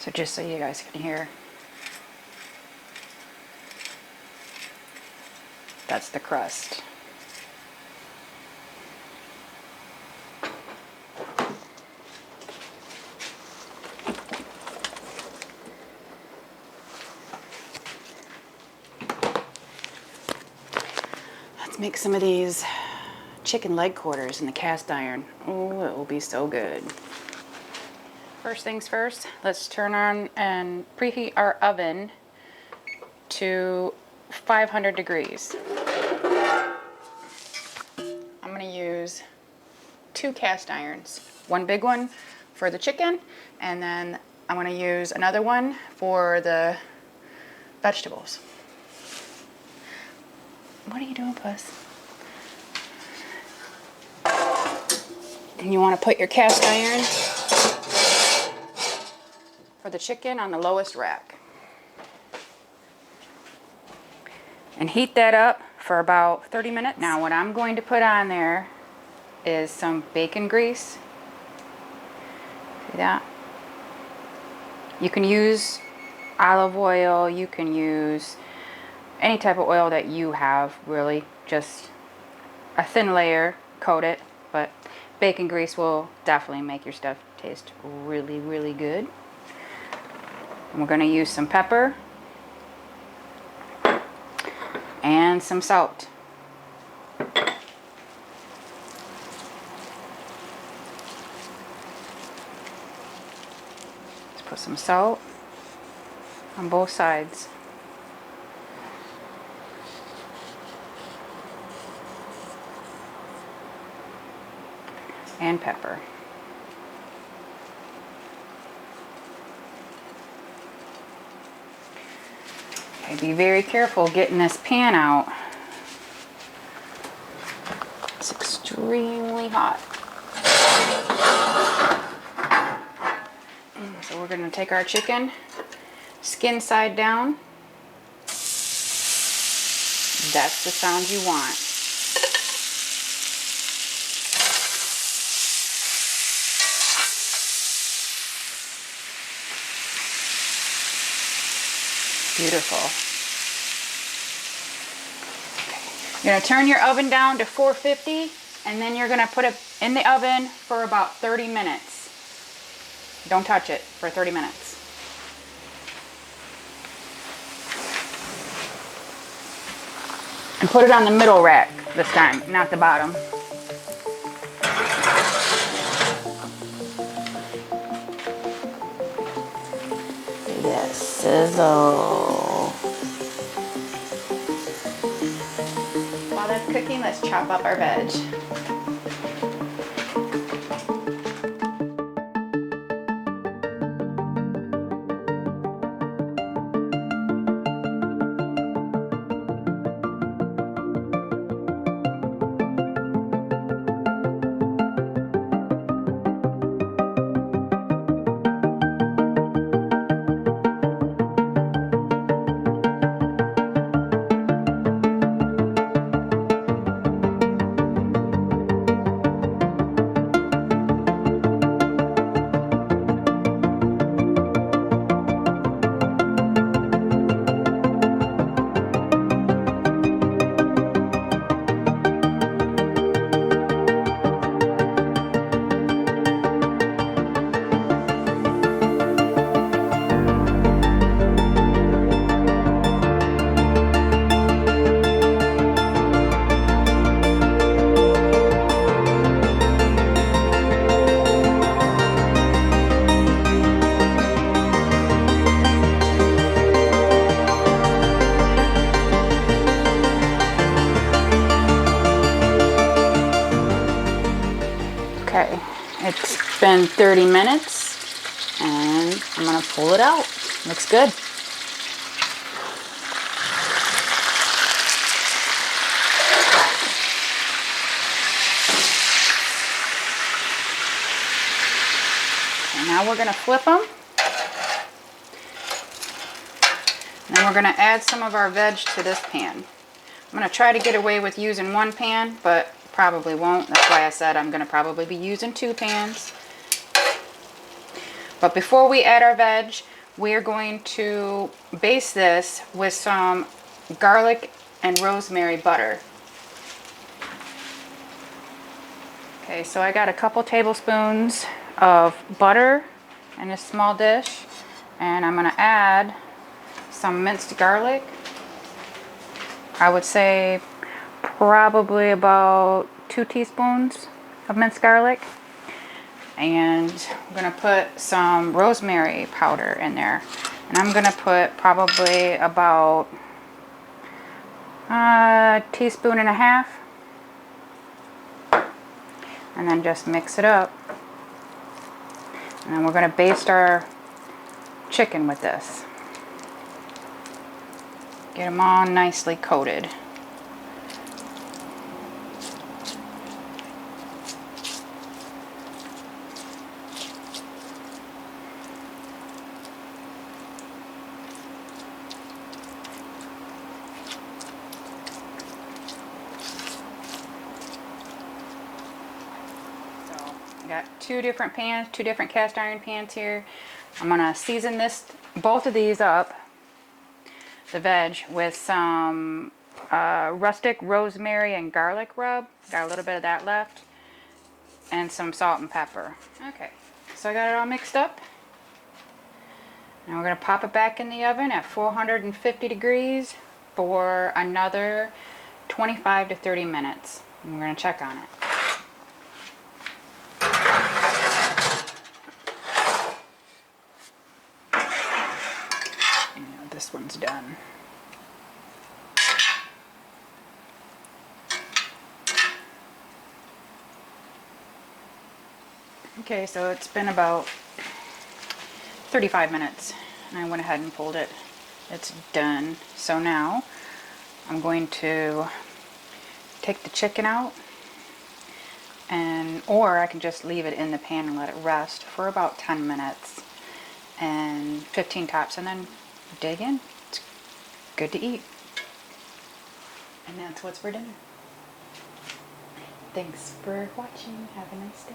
So just so you guys can hear, that's the crust. Let's make some of these chicken leg quarters in the cast iron. Oh, it will be so good. First things first, let's turn on and preheat our oven to 500 degrees. I'm going to use 2 cast irons. One big one for the chicken, and then I'm going to use another one for the vegetables. What are you doing, Puss? And you want to put your cast iron for the chicken on the lowest rack. And heat that up for about 30 minutes. Now what I'm going to put on there is some bacon grease. See that? You can use olive oil, you can use any type of oil that you have, really. Just a thin layer, coat it, but bacon grease will definitely make your stuff taste really, really good. And we're going to use some pepper and some salt. Let's put some salt on both sides. And pepper. Okay, be very careful getting this pan out. It's extremely hot. So we're going to take our chicken, skin side down. That's the sound you want. Beautiful. Okay. You're going to turn your oven down to 450, and then you're going to put it in the oven for about 30 minutes. Don't touch it for 30 minutes. And put it on the middle rack this time, not the bottom. Yes, sizzle. While that's cooking, let's chop up our veg. Okay, it's been 30 minutes and I'm gonna pull it out. Looks good. Okay, now we're gonna flip them. And then we're gonna add some of our veg to this pan. I'm gonna try to get away with using one pan, but probably won't. That's why I said I'm going to probably be using 2 pans. But before we add our veg, we're going to baste this with some garlic and rosemary butter. Okay, so I got a couple tablespoons of butter in a small dish, and I'm going to add some minced garlic. I would say probably about 2 teaspoons of minced garlic. And I'm going to put some rosemary powder in there. And I'm going to put probably about a teaspoon and a half. And then just mix it up. And then we're going to baste our chicken with this. Get them all nicely coated. I got 2 different pans, 2 different cast iron pans here. I'm gonna season both of these up, the veg, with some rustic rosemary and garlic rub. Got a little bit of that left, and some salt and pepper. Okay, so I got it all mixed up. Now we're gonna pop it back in the oven at 450 degrees for another 25 to 30 minutes. And we're gonna check on it. This one's done. Okay, so it's been about 35 minutes, and I went ahead and pulled it. It's done. So now I'm going to take the chicken out, or I can just leave it in the pan and let it rest for about 10 minutes and 15 tops, and then dig in. It's good to eat. And that's what's for dinner. Thanks for watching. Have a nice day.